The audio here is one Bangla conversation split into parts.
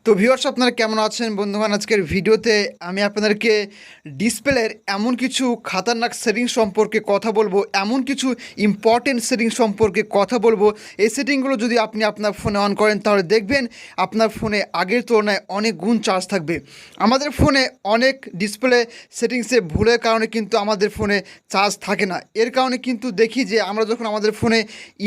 তো ভিউয়ার্স আপনারা কেমন আছেন বন্ধুগণ। আজকের ভিডিওতে আমি আপনাদেরকে ডিসপ্লের এমন কিছু খাতারনাক সেটিংস সম্পর্কে কথা বলবো, এমন কিছু ইম্পর্টেন্ট সেটিংস সম্পর্কে কথা বলবো। এই সেটিংগুলো যদি আপনি আপনার ফোনে অন করেন তাহলে দেখবেন আপনার ফোনে আগের তুলনায় অনেক গুণ চার্জ থাকবে। আমাদের ফোনে অনেক ডিসপ্লে সেটিংসে ভুলের কারণে কিন্তু আমাদের ফোনে চার্জ থাকে না। এর কারণে কিন্তু দেখি যে আমরা যখন আমাদের ফোনে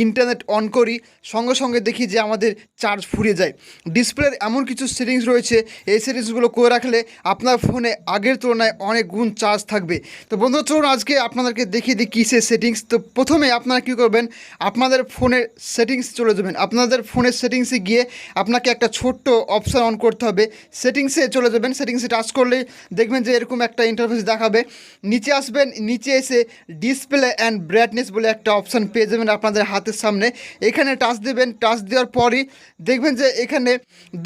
ইন্টারনেট অন করি সঙ্গে সঙ্গে দেখি যে আমাদের চার্জ ফুরিয়ে যায়। ডিসপ্লের এমন কিছু সেটিংস রয়েছে, এই সেটিংসগুলো করে রাখলে আপনার ফোনে আগের তুলনায় অনেক গুণ চার্জ থাকবে। তো বন্ধুরা চলুন আজকে আপনাদেরকে দেখিয়ে দিই কী সে সেটিংস। তো প্রথমে আপনারা কী করবেন, আপনাদের ফোনের সেটিংস চলে যাবেন। আপনাদের ফোনের সেটিংসে গিয়ে আপনাকে একটা ছোট্ট অপশান অন করতে হবে। সেটিংসে চলে যাবেন, সেটিংসে টাচ করলেই দেখবেন যে এরকম একটা ইন্টারফেস দেখাবে। নিচে আসবেন, নিচে এসে ডিসপ্লে অ্যান্ড ব্রাইটনেস বলে একটা অপশান পেয়ে যাবেন আপনাদের হাতের সামনে। এখানে টাচ দেবেন, টাচ দেওয়ার পরই দেখবেন যে এখানে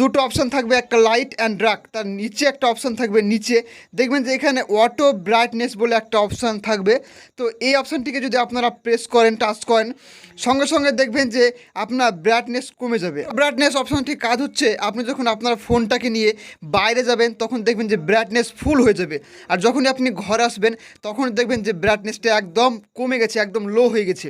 দুটো অপশান থাকবে, একটা লাইট অ্যান্ড ডার্ক। তার নিচে একটা অপশান থাকবে, নিচে দেখবেন যে এখানে অটো ব্রাইটনেস বলে একটা অপশান থাকবে। তো এই অপশানটিকে যদি আপনারা প্রেস করেন, টাচ করেন, সঙ্গে সঙ্গে দেখবেন যে আপনার ব্রাইটনেস কমে যাবে। ব্রাইটনেস অপশানটির কাজ হচ্ছে আপনি যখন আপনার ফোনটাকে নিয়ে বাইরে যাবেন তখন দেখবেন যে ব্রাইটনেস ফুল হয়ে যাবে, আর যখনই আপনি ঘরে আসবেন তখন দেখবেন যে ব্রাইটনেসটা একদম কমে গেছে, একদম লো হয়ে গেছে।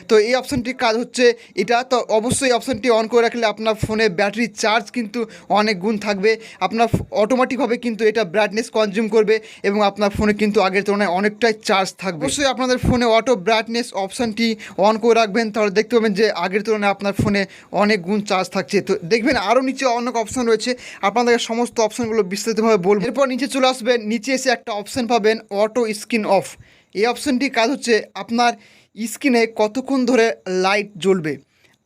তো এই অপশানটির কাজ হচ্ছে এটা। তো অবশ্যই অপশানটি অন করে রাখলে আপনার ফোনে ব্যাটারি চার্জ কিন্তু অনেক গুণ থাকবে। আপনার অটোমেটিকভাবে কিন্তু এটা ব্রাইটনেস কনজিউম করবে এবং আপনার ফোনে কিন্তু আগের তুলনায় অনেকটাই চার্জ থাকবে। অবশ্যই আপনাদের ফোনে অটো ব্রাইটনেস অপশানটি অন করে রাখবেন, তাহলে দেখতে পাবেন যে আগের তুলনায় আপনার ফোনে অনেক গুণ চার্জ থাকছে। তো দেখবেন আরও নিচে অনেক অপশান রয়েছে, আপনাদের সমস্ত অপশানগুলো বিস্তারিতভাবে বলবো। এরপর নিচে চলে আসবেন, নিচে এসে একটা অপশান পাবেন অটো স্ক্রিন অফ। এই অপশানটির কাজ হচ্ছে আপনার স্ক্রিনে কতক্ষণ ধরে লাইট জ্বলবে।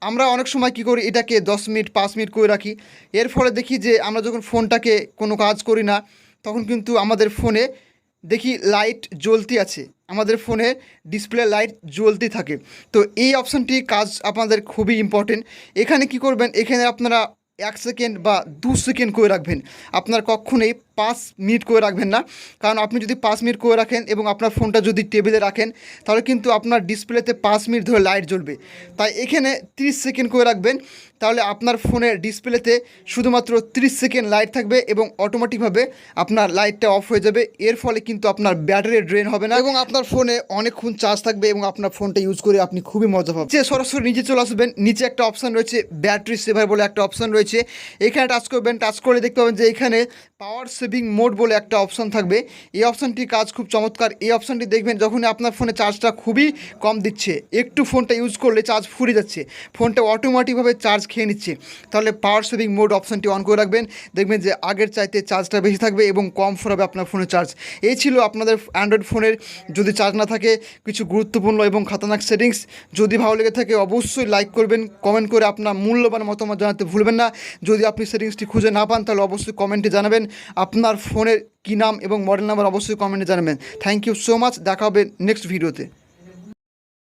আমরা অনেক সময় কী করি, এটাকে 10 মিনিট 5 মিনিট করে রাখি। এর ফলে দেখি যে আমরা যখন ফোনটাকে কোনো কাজ করি না তখন কিন্তু আমাদের ফোনে দেখি লাইট জ্বলতে আছে, আমাদের ফোনে ডিসপ্লে লাইট জ্বলতে থাকে। তো এই অপশানটি কাজ আপনাদের খুবই ইম্পর্টেন্ট। এখানে কি করবেন, এখানে আপনারা 1 সেকেন্ড বা 2 সেকেন্ড করে রাখবেন। আপনার কখনোই 5 মিনিট করে রাখবেন না, কারণ আপনি যদি 5 মিনিট করে রাখেন এবং আপনার ফোনটা যদি টেবিলে রাখেন তাহলে কিন্তু আপনার ডিসপ্লেতে 5 মিনিট ধরে লাইট জ্বলবে। তাই এখানে 30 সেকেন্ড করে রাখবেন, তাহলে আপনার ফোনের ডিসপ্লেতে শুধুমাত্র 30 সেকেন্ড লাইট থাকবে এবং অটোমেটিকভাবে আপনার লাইটটা অফ হয়ে যাবে। এর ফলে কিন্তু আপনার ব্যাটারি ড্রেন হবে না এবং আপনার ফোনে অনেকক্ষণ চার্জ থাকবে এবং আপনার ফোনটা ইউজ করে আপনি খুবই মজা পাবেন। যে সরাসরি নিচে চলে আসবেন, নিচে একটা অপশান রয়েছে ব্যাটারি সেভার বলে একটা অপশান রয়েছে। এখানে টাচ করবেন, টাচ করে দেখতে পাবেন যে এখানে পাওয়ার সেভিং মোড বলে একটা অপশান থাকবে। এই অপশানটির কাজ খুব চমৎকার। এই অপশানটি দেখবেন যখন আপনার ফোনে চার্জটা খুবই কম দিচ্ছে, একটু ফোনটা ইউজ করলে চার্জ ফুরিয়ে যাচ্ছে, ফোনটা অটোমেটিকভাবে চার্জ খেয়ে নিচ্ছে, তাহলে পাওয়ার সেভিং মোড অপশানটি অন করে রাখবেন। দেখবেন যে আগের চাইতে চার্জটা বেশি থাকবে এবং কম ফুরাবে আপনার ফোনের চার্জ। এই ছিল আপনাদের অ্যান্ড্রয়েড ফোনের যদি চার্জ না থাকে কিছু গুরুত্বপূর্ণ এবং খাতারনাক সেটিংস। যদি ভালো লেগে থাকে অবশ্যই লাইক করবেন, কমেন্ট করে আপনার মূল্যবান মতামত জানাতে ভুলবেন না। যদি আপনি সেটিংসটি খুঁজে না পান তাহলে অবশ্যই কমেন্টে জানাবেন আপনার ফোনের কী নাম এবং মডেল নাম্বার অবশ্যই কমেন্টে জানাবেন। থ্যাংক ইউ সো মাচ, দেখা হবে নেক্সট ভিডিওতে।